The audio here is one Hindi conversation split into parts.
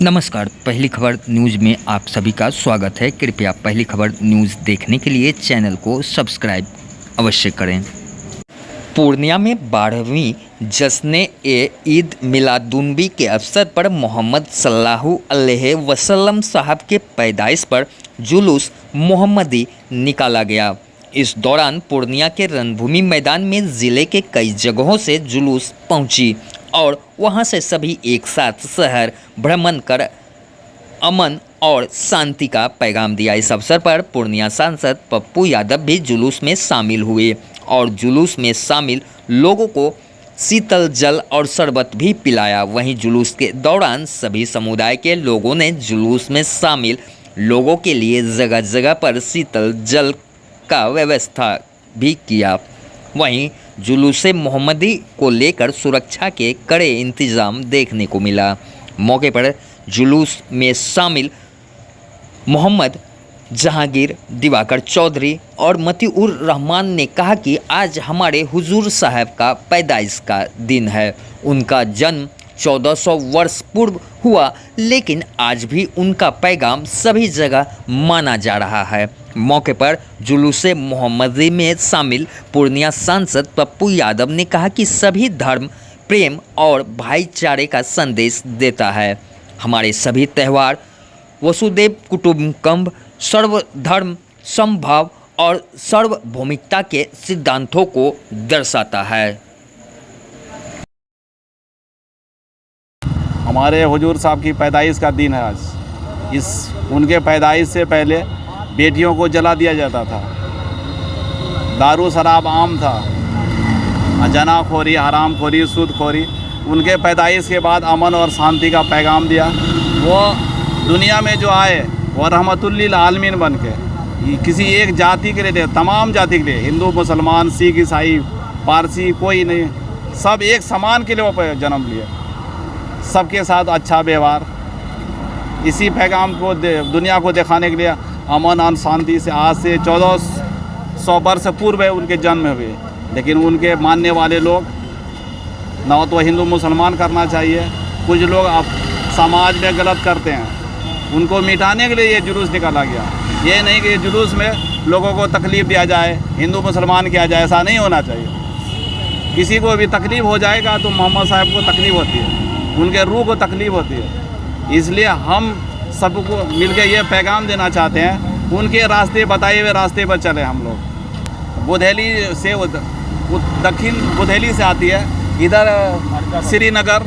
नमस्कार, पहली खबर न्यूज़ में आप सभी का स्वागत है। कृपया पहली खबर न्यूज़ देखने के लिए चैनल को सब्सक्राइब अवश्य करें। पूर्णिया में 12वीं जश्न-ए-ईद मिलादुन्नबी के अवसर पर मोहम्मद सल्लल्लाहु अलैहि वसल्लम साहब के पैदाइश पर जुलूस मोहम्मदी निकाला गया। इस दौरान पूर्णिया के रणभूमि मैदान में ज़िले के कई जगहों से जुलूस पहुंची और वहां से सभी एक साथ शहर भ्रमण कर अमन और शांति का पैगाम दिया। इस अवसर पर पूर्णिया सांसद पप्पू यादव भी जुलूस में शामिल हुए और जुलूस में शामिल लोगों को शीतल जल और शरबत भी पिलाया। वहीं जुलूस के दौरान सभी समुदाय के लोगों ने जुलूस में शामिल लोगों के लिए जगह जगह पर शीतल जल का व्यवस्था भी किया। वहीं जुलूस मोहम्मदी को लेकर सुरक्षा के कड़े इंतजाम देखने को मिला। मौके पर जुलूस में शामिल मोहम्मद जहांगीर, दिवाकर चौधरी और मतीउर रहमान ने कहा कि आज हमारे हुजूर साहब का पैदाइश का दिन है। उनका जन्म 1400 वर्ष पूर्व हुआ, लेकिन आज भी उनका पैगाम सभी जगह माना जा रहा है। मौके पर जुलूस मोहम्मदी में शामिल पूर्णिया सांसद पप्पू यादव ने कहा कि सभी धर्म प्रेम और भाईचारे का संदेश देता है। हमारे सभी त्यौहार वसुदेव कुटुंबकम, सर्वधर्म समभाव और सार्वभौमिकता के सिद्धांतों को दर्शाता है। हमारे हुजूर साहब की पैदाइश का दिन है आज। उनके पैदाइश से पहले बेटियों को जला दिया जाता था, दारू शराब आम था, जनाखोरी, हरामखोरी, सूदखोरी। उनके पैदाइश के बाद अमन और शांति का पैगाम दिया। वो दुनिया में जो आए वो रहमतुल्लिल आलमीन बन के किसी एक जाति के लिए, तमाम जाति के लिए, हिंदू मुसलमान सिख ईसाई पारसी कोई नहीं, सब एक समान के लिए वो जन्म लिए। सबके साथ अच्छा व्यवहार, इसी पैगाम को दुनिया को दिखाने के लिए अमन और शांति से आज से 1400 वर्ष पूर्व उनके जन्म हुए। लेकिन उनके मानने वाले लोग न तो हिंदू मुसलमान करना चाहिए, कुछ लोग अब समाज में गलत करते हैं, उनको मिटाने के लिए ये जुलूस निकाला गया। ये नहीं कि जुलूस में लोगों को तकलीफ़ दिया जाए, हिंदू मुसलमान किया जाए, ऐसा नहीं होना चाहिए। किसी को भी तकलीफ़ हो जाएगा तो मोहम्मद साहब को तकलीफ़ होती है, उनके रूह को तकलीफ़ होती है। इसलिए हम सबको मिलकर ये पैगाम देना चाहते हैं, उनके रास्ते बताए हुए रास्ते पर चले हम लोग। बुधेली से दक्षिण बुधेली से आती है, इधर श्रीनगर,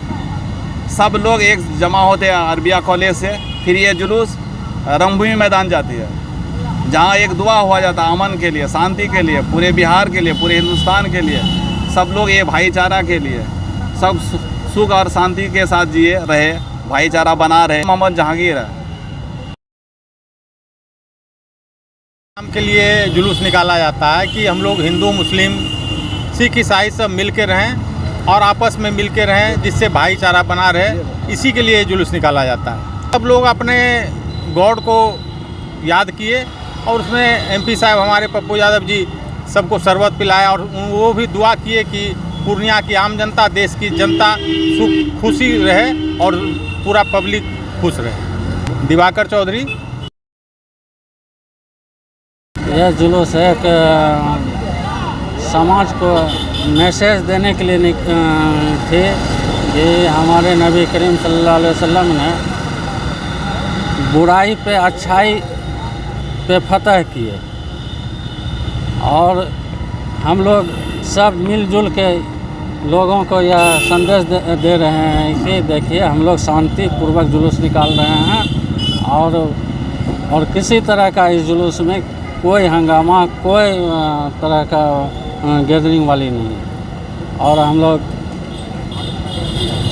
सब लोग एक जमा होते हैं अरबिया कॉलेज से। फिर ये जुलूस रणभूमि मैदान जाती है, जहाँ एक दुआ हुआ जाता है अमन के लिए, शांति के लिए, पूरे बिहार के लिए, पूरे हिंदुस्तान के लिए। सब लोग ये भाईचारा के लिए, सब सुख और शांति के साथ जिए रहे, भाईचारा बना रहे। मोहम्मद जहांगीर है। के लिए जुलूस निकाला जाता है कि हम लोग हिंदू मुस्लिम सिख ईसाई सब मिल के रहें और आपस में मिल के रहें, जिससे भाईचारा बना रहे। इसी के लिए जुलूस निकाला जाता है। सब लोग अपने गॉड को याद किए और उसमें एमपी साहब हमारे पप्पू यादव जी सबको शरबत पिलाया और वो भी दुआ किए कि पूर्णिया की आम जनता, देश की जनता सुख खुशी रहे और पूरा पब्लिक खुश रहे। दिवाकर चौधरी। यह जुलूस एक समाज को मैसेज देने के लिए थे कि हमारे नबी करीम सल्लल्लाहु अलैहि वसल्लम ने बुराई पे अच्छाई पे फतह किए और हम लोग सब मिलजुल के लोगों को यह संदेश दे रहे हैं कि देखिए हम लोग शांति पूर्वक जुलूस निकाल रहे हैं और किसी तरह का इस जुलूस में कोई हंगामा, कोई तरह का गैदरिंग वाली नहीं है। और हम लोग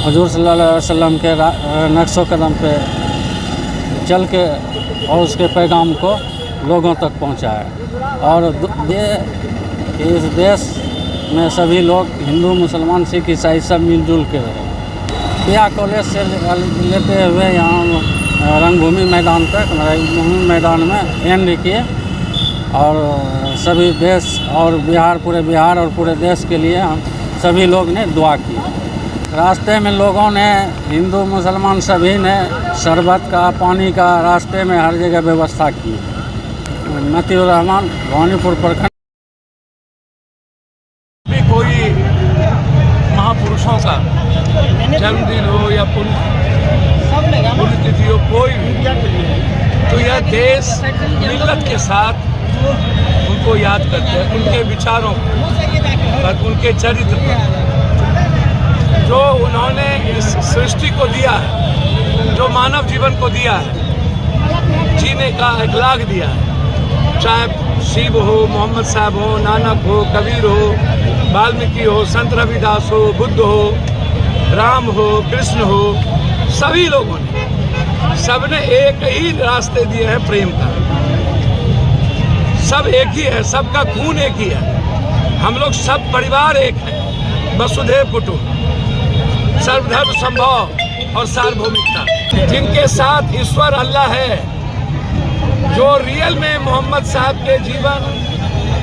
हुजूर सल्लल्लाहु अलैहि वसल्लम के नक्शो कदम पे चल के और उसके पैगाम को लोगों तक पहुंचाए। और इस देश में सभी लोग हिंदू मुसलमान सिख ईसाई सब मिलजुल के रहे। पिया कॉलेज से लेते हुए यहाँ रणभूमि मैदान तक, रणभूमि मैदान में एंड किए और सभी देश और बिहार, पूरे बिहार और पूरे देश के लिए हम सभी लोग ने दुआ की। रास्ते में लोगों ने, हिंदू मुसलमान सभी ने शरबत का, पानी का रास्ते में हर जगह व्यवस्था की। मतीउर रहमान, भवानीपुर प्रखंड। भी कोई महापुरुषों का जन्मदिन हो या पुण्यतिथि हो, कोई भी, तो यह देश मिल्लत के साथ उनको याद करते हैं, उनके विचारों पर, उनके चरित्र पर, जो उन्होंने इस सृष्टि को दिया है, जो मानव जीवन को दिया है, जीने का अखलाक दिया है। चाहे शिव हो, मोहम्मद साहब हो, नानक हो, कबीर हो, वाल्मीकि हो, संत रविदास हो, बुद्ध हो, राम हो, कृष्ण हो, सभी लोगों ने, सबने एक ही रास्ते दिए हैं प्रेम का। सब एक ही है, सबका खून एक ही है, हम लोग सब परिवार एक है, वसुधैव कुटुंब, सर्वधर्म संभव और सार्वभौमिकता। जिनके साथ ईश्वर अल्लाह है, जो रियल में मोहम्मद साहब के जीवन,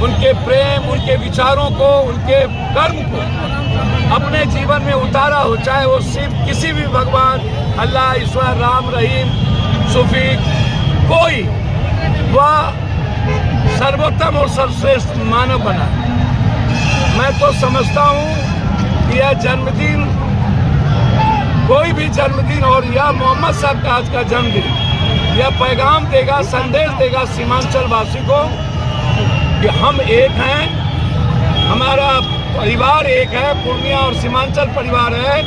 उनके प्रेम, उनके विचारों को, उनके कर्म को अपने जीवन में उतारा हो, चाहे वो सिर्फ किसी भी भगवान, अल्लाह, ईश्वर, राम, रहीम, सूफी, कोई, वह सर्वोत्तम और सर्वश्रेष्ठ मानव बना। मैं तो समझता हूँ कि यह जन्मदिन, कोई भी जन्मदिन, और यह मोहम्मद साहब का आज का जन्मदिन, यह पैगाम देगा, संदेश देगा सीमांचल वासी को कि हम एक हैं, हमारा परिवार एक है, पूर्णिया और सीमांचल परिवार है।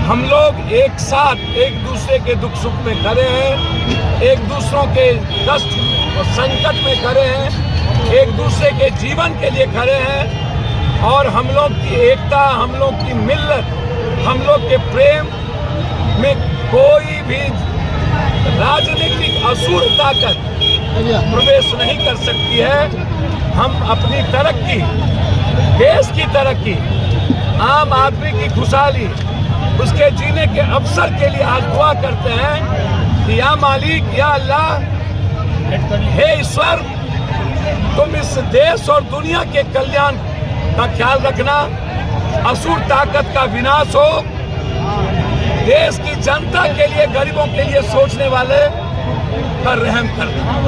हम लोग एक साथ एक दूसरे के दुख सुख में खड़े हैं, एक दूसरों के कष्ट और संकट में खड़े हैं, एक दूसरे के जीवन के लिए खड़े हैं, और हम लोग की एकता, हम लोग की मिल्लत, हम लोग के प्रेम में कोई भी राजनीतिक असुर ताकत प्रवेश नहीं कर सकती है। हम अपनी तरक्की, देश की तरक्की, आम आदमी की खुशहाली, उसके जीने के अवसर के लिए आज दुआ करते हैं कि या मालिक, या अल्लाह, हे ईश्वर, तुम इस देश और दुनिया के कल्याण का ख्याल रखना, असुर ताकत का विनाश हो, देश की जनता के लिए, गरीबों के लिए सोचने वाले पर रहम करना।